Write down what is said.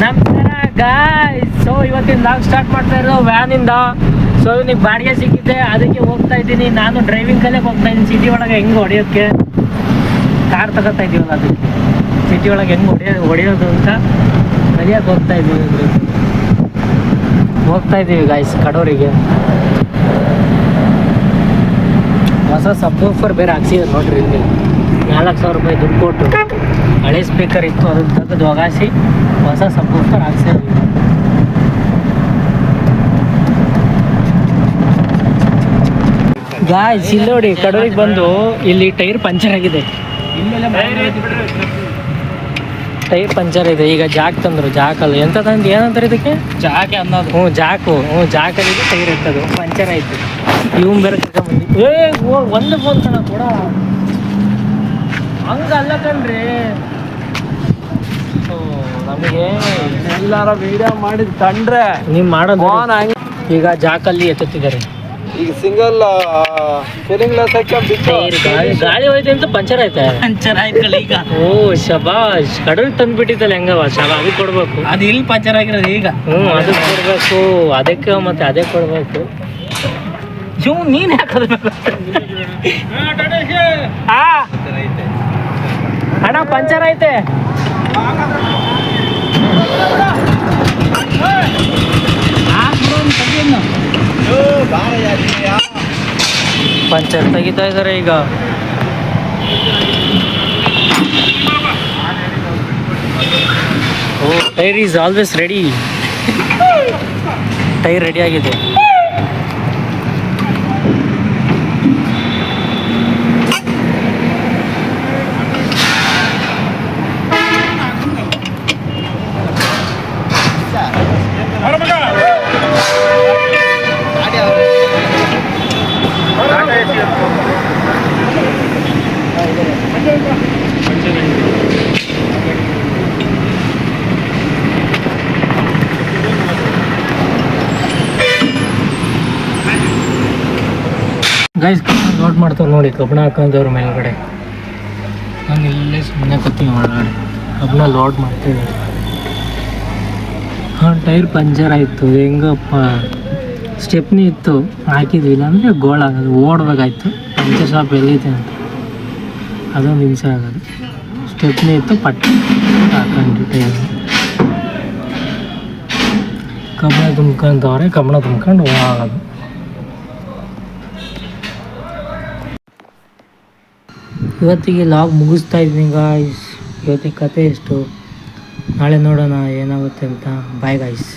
ನಮಸ್ಕಾರ guys. So ಇವತ್ತಿನ log start ಮಾಡ್ತಾ ಇರೋದು ವ್ಯಾನಿಂದ. ಸೊ ಇವನಿಗೆ ಬಾಡಿಗೆ ಸಿಕ್ಕಿದ್ದೆ, ಅದಕ್ಕೆ ಹೋಗ್ತಾ ಇದ್ದೀನಿ. ನಾನು ಡ್ರೈವಿಂಗ್ ಕಲಿಯಕ್ಕೆ ಹೋಗ್ತಾ ಇದ್ದೀನಿ ಸಿಟಿ ಒಳಗೆ ಹೆಂಗೆ ಹೊಡೆಯೋಕ್ಕೆ. ಕಾರ್ ತಗೋತಾ ಇದ್ದೀವಲ್ಲ, ಅದಕ್ಕೆ ಸಿಟಿ ಒಳಗೆ ಹೆಂಗೆ ಹೊಡೆಯೋದು ಅಂತ ಕಲಿಯಕ್ಕೆ ಹೋಗ್ತಾ ಇದ್ದೀವಿ ಗಾಯ್ಸ್ ಕಡೂರಿಗೆ. ಹೊಸ ಸಬ್ವೂಫರ್ ಬೇರೆ ಹಾಕ್ಸಿದ್ರು ನೋಡ್ರಿ. ಇಲ್ಲಿ 4,000 ರೂಪಾಯಿ ದುಡ್ಡು ಕೊಟ್ಟು ಹಳೆ ಸ್ಪೀಕರ್ ಇತ್ತು, ಅದನ್ನು ತೆಗೆದು ಒಗಾಸಿ ಹೊಸ ಸಬ್ವೂಫರ್ ಹಾಕ್ಸಿದ್ವಿ. ಗಾಯ್ಸ್ ಇಲ್ಲಿ ನೋಡಿ, ಕಡೂರಿಗೆ ಬಂದು ಇಲ್ಲಿ ಟೈರ್ ಪಂಚರ್ ಆಗಿದೆ. ಟೈರ್ ಪಂಚರ್ ಇದೆ. ಈಗ ಜಾಕ್ ತಂದರು, ಜಾಕಲ್ಲ ಎಂತ ತಂದು ಏನಂತಾರೆ ಇದಕ್ಕೆ, ಜಾಕೆ ಅನ್ನೋದು. ಜಾಕಲ್ಲಿ ಟೈರ್ ಇರ್ತದು ಪಂಚರ್ ಆಯ್ತು. ಇವನ್ ಬೇರೆ ಕರ್ಕೊಂಡ್ಬಂದು ಒಂದು ಫೋನ್ ಕಣ ಕೂಡ ಹಂಗಲ್ಲ ಕಣ್ರಿ. ನಮಗೆ ಎಲ್ಲಾರ ವಿಡಿಯೋ ಮಾಡಿದ್ ಕಂಡ್ರೆ ನೀವು ಮಾಡೋದು. ಈಗ ಜಾಕಲ್ಲಿ ಎತ್ತುತ್ತಿದ್ದಾರೆ. ಈಗ ಸಿಂಗಲ್ ಫೀಲಿಂಗ್ ಲೆಸ್ ಗಾಳಿ ಹೋಯ್ತು ಅಂತ ಪಂಚರ್ ಆಯ್ತಾ? ಪಂಚರ್ ಆಯ್ತಲ್ಲ ಈಗ. ಓ ಶಬಾಷ್, ಕಡಲ್ ತಂದ್ಬಿಟ್ಟಿದ್ದಲ್ಲ ಹೆಂಗವ ಶಾಬಾ. ಅದು ಕೊಡ್ಬೇಕು. ಅದು ಇಲ್ಲಿ ಪಂಚರ್ ಆಗಿರೋದು ಈಗ. ಅದು ಕೊಡ್ಬೇಕು, ಅದಕ್ಕೆ ಮತ್ತೆ ಅದೇ ಕೊಡ್ಬೇಕು. ನೀನ್ ಯಾಕದ ಅಣ್ಣ ಪಂಚರ್ ಐತೆ. ಪಂಚರ್ ತೆಗಿತಾ ಇದಾರೆ ಈಗ. Oh tyre is always ready. Tyre ready ಆಗಿದೆ. ಗೈಸ್ ಲೋಡ್ ಮಾಡ್ತಾವೆ ನೋಡಿ, ಕಬ್ಬಣ ಹಾಕೊಂಡವ್ರ ಮೇಲ್ಗಡೆ. ನಾನು ಇಲ್ಲೇ ಸುಮ್ಮನೆ ಕೂತೀವಿ ಒಳಗಡೆ, ಕಬ್ಬಣ ಲೋಡ್ ಮಾಡ್ತೀವಿ. ಟೈರ್ ಪಂಚರ್ ಆಯಿತು. ಹೆಂಗಪ್ಪ, ಸ್ಟೆಪ್ನಿ ಇತ್ತು ಹಾಕಿದ್ವಿ, ಇಲ್ಲಾಂದರೆ ಗೋಳ ಆಗೋದು, ಓಡ್ಬೇಕಾಯ್ತು. ಪಂಚರ್ ಶಾಪ್ ಎಲ್ಲೈತೆ ಅಂತ ಅದೊಂದು ಹಿಂಸೆ ಆಗೋದು. ಸ್ಟೆಪ್ನಿ ಇತ್ತು, ಪಟ್ಟಿ ಹಾಕೊಂಡ್ವಿ ಟೈರ್. ಕಬ್ಬಣ ತುಂಬ್ಕೊಂತವ್ರೆ, ಕಬ್ಬಣ ತುಂಬ್ಕೊಂಡು ಹೋಗೋದು. ಇವತ್ತಿಗೆ ಲಾಗ್ ಮುಗಿಸ್ತಾ ಇದ್ದೀನಿ ಗಾಯ್ಸ್. ಇವತ್ತಿಗೆ ಕತೆ ಎಷ್ಟು, ನಾಳೆ ನೋಡೋಣ ಏನಾಗುತ್ತೆ ಅಂತ. Bye guys.